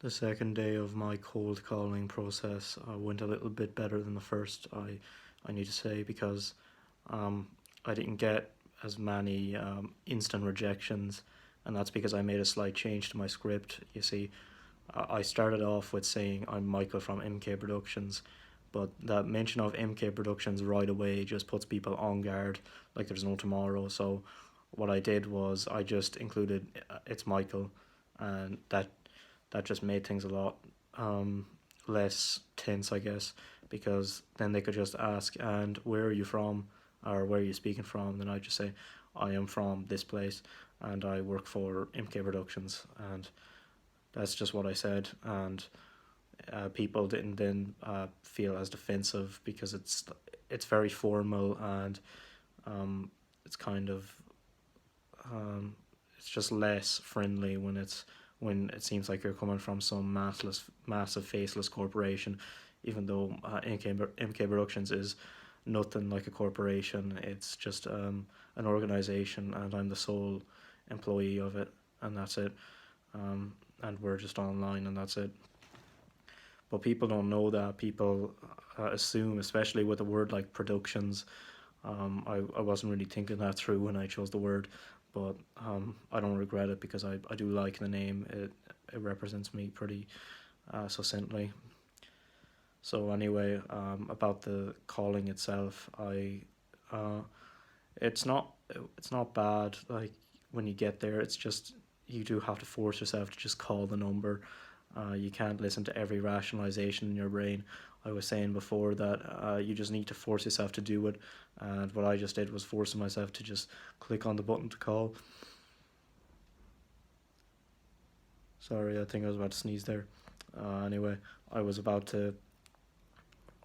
The second day of my cold calling process went a little bit better than the first, I need to say, because um, I didn't get as many instant rejections, and that's because I made a slight change to my script. You see, I started off with saying I'm Michael from MK Productions, but that mention of MK Productions right away just puts people on guard like there's no tomorrow. So what I did was I just included it's Michael, and that just made things a lot less tense, I guess, because then they could just ask, and where are you from, or where are you speaking from? Then I just say, I am from this place, and I work for MK Productions, and that's just what I said, and people didn't then feel as defensive because it's very formal, and it's kind of um, it's just less friendly when it seems like you're coming from some massive faceless corporation, even though MK Productions is nothing like a corporation. It's just an organization, and I'm the sole employee of it, and that's it. And we're just online, and that's it. But people don't know that. People assume, especially with a word like productions. I wasn't really thinking that through when I chose the word, but I don't regret it because I do like the name. It represents me pretty succinctly. So anyway, about the calling itself, uh, it's not bad. Like when you get there, it's just you do have to force yourself to just call the number. You can't listen to every rationalization in your brain. I was saying before that you just need to force yourself to do it, and what I just did was forcing myself to just click on the button to call. Sorry, I think I was about to sneeze there. Anyway, I was about to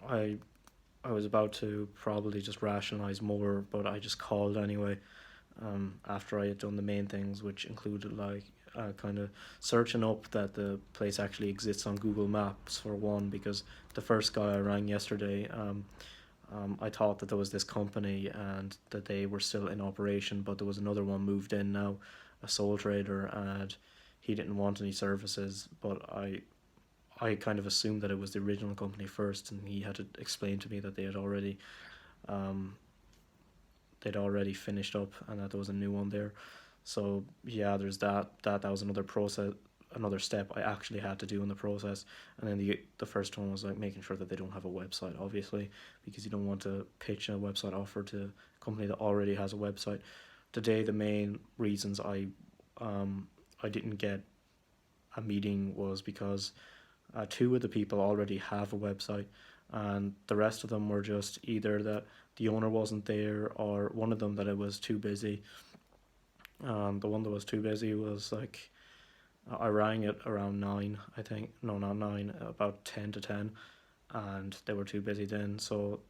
I I was about to probably just rationalize more, but I just called anyway. After I had done the main things, which included like kind of searching up that the place actually exists on Google Maps for one, because the first guy I rang yesterday, I thought that there was this company and that they were still in operation, but there was another one moved in now, a sole trader, and he didn't want any services, but I kind of assumed that it was the original company first, and he had to explain to me that um, they'd already finished up and that there was a new one there. So yeah, there's that was another process, another step I actually had to do in the process. And then the first one was like making sure that they don't have a website, obviously, because you don't want to pitch a website offer to a company that already has a website. Today, the main reasons I didn't get a meeting was because two of the people already have a website, and the rest of them were just either that the owner wasn't there, or one of them that it was too busy. The one that was too busy was like I rang it around 9, I think. No, not 9, about 10 to 10, and they were too busy then. So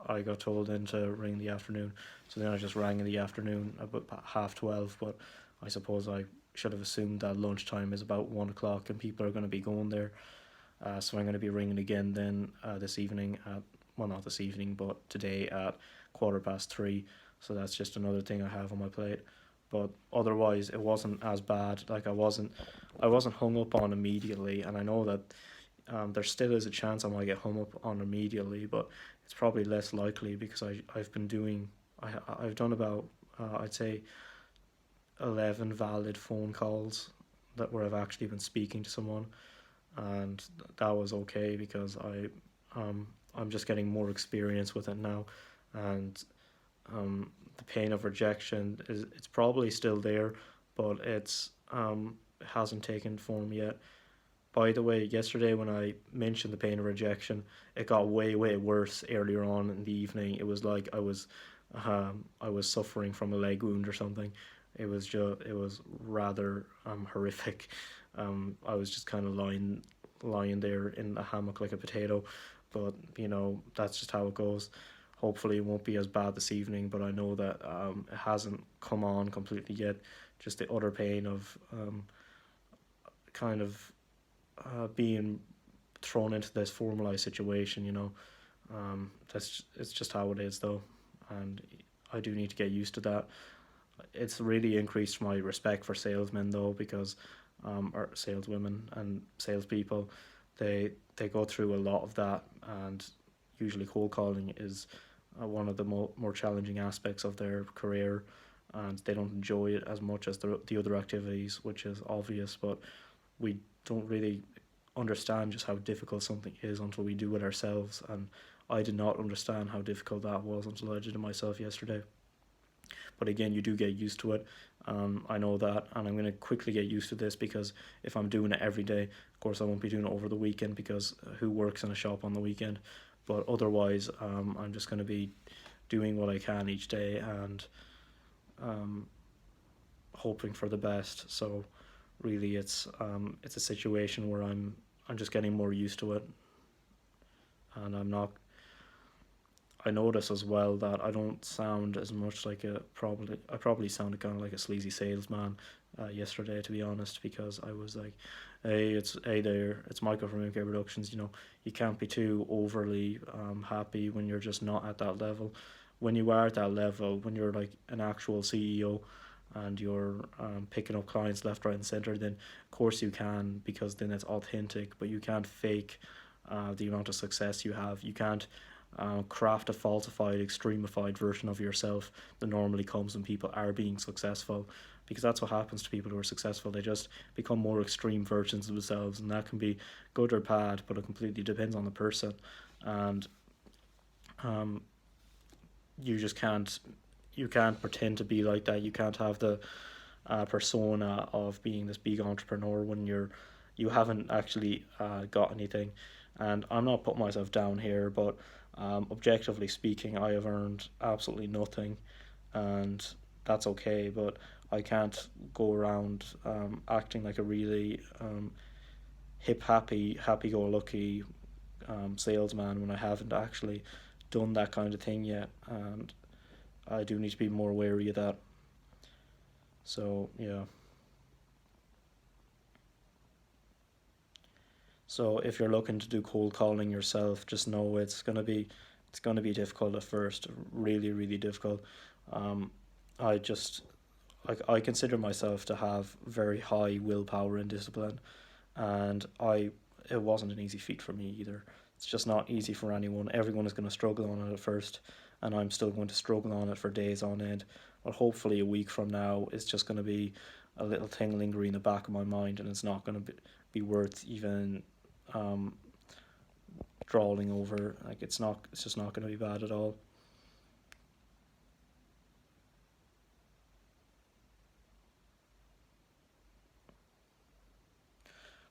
I got told then to ring in the afternoon. So then I just rang in the afternoon about 12:30. But I suppose I should have assumed that lunchtime is about 1 o'clock and people are going to be going there. So I'm going to be ringing again then this evening at, well, not this evening, but today at 3:15. So that's just another thing I have on my plate. But otherwise, it wasn't as bad. Like I wasn't hung up on immediately, and I know that there still is a chance I might get hung up on immediately, but it's probably less likely because I've done about I'd say 11 valid phone calls that where I've actually been speaking to someone, and that was okay because I'm just getting more experience with it now, and the pain of rejection is it's probably still there, but it hasn't taken form yet. By the way, yesterday when I mentioned the pain of rejection, it got way worse earlier on in the evening. It was like I was suffering from a leg wound or something. It was rather horrific. I was just kind of lying there in a hammock like a potato, but that's just how it goes. Hopefully, it won't be as bad this evening, but I know that it hasn't come on completely yet. Just the utter pain of kind of being thrown into this formalized situation. It's just how it is, though, and I do need to get used to that. It's really increased my respect for salesmen, though, because or saleswomen and salespeople, they go through a lot of that, and usually cold calling is one of the more challenging aspects of their career, and they don't enjoy it as much as the other activities, which is obvious, but we don't really understand just how difficult something is until we do it ourselves. And I did not understand how difficult that was until I did it myself yesterday. But again, you do get used to it. I know that, and I'm going to quickly get used to this, because if I'm doing it every day, of course I won't be doing it over the weekend, because who works in a shop on the weekend? But otherwise, I'm just going to be doing what I can each day, and um, hoping for the best. So really, it's a situation where I'm just getting more used to it, and I'm not. I notice as well that I don't sound as much like I probably sounded kind of like a sleazy salesman yesterday, to be honest, because I was like, hey there, it's Michael from MK Productions. You can't be too overly happy when you're just not at that level. When you are at that level, when you're like an actual CEO, and you're picking up clients left, right, and center, then of course you can, because then it's authentic. But you can't fake the amount of success you have. You can't craft a falsified, extremified version of yourself that normally comes when people are being successful, because that's what happens to people who are successful. They just become more extreme versions of themselves, and that can be good or bad, but it completely depends on the person. And um, you just can't pretend to be like that. You can't have the persona of being this big entrepreneur when you haven't actually got anything. And I'm not putting myself down here, but objectively speaking, I have earned absolutely nothing, and that's okay. But I can't go around acting like a really hip, happy go lucky salesman when I haven't actually done that kind of thing yet, and I do need to be more wary of that. So yeah. So if you're looking to do cold calling yourself, just know it's gonna be difficult at first, really really difficult. Um, I just I consider myself to have very high willpower and discipline, and it wasn't an easy feat for me either. It's just not easy for anyone. Everyone is going to struggle on it at first, and I'm still going to struggle on it for days on end. But hopefully, a week from now, it's just going to be a little thing lingering in the back of my mind, and it's not going to be worth even um, drawling over. Like it's not. It's just not going to be bad at all.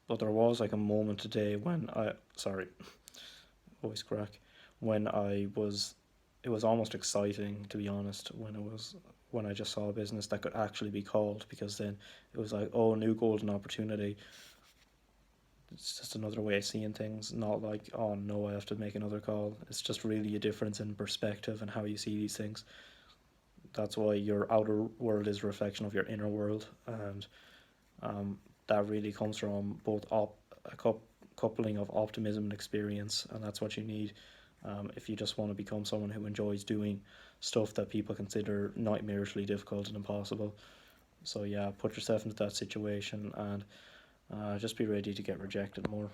But there was like a moment today when voice crack, when I was it was almost exciting, to be honest, when I just saw a business that could actually be called, because then it was like, oh, new golden opportunity. It's just another way of seeing things, not like, oh no, I have to make another call. It's just really a difference in perspective and how you see these things. That's why your outer world is a reflection of your inner world, and that really comes from both a coupling of optimism and experience, and that's what you need if you just want to become someone who enjoys doing stuff that people consider nightmarishly difficult and impossible. So yeah, put yourself into that situation, and just be ready to get rejected more.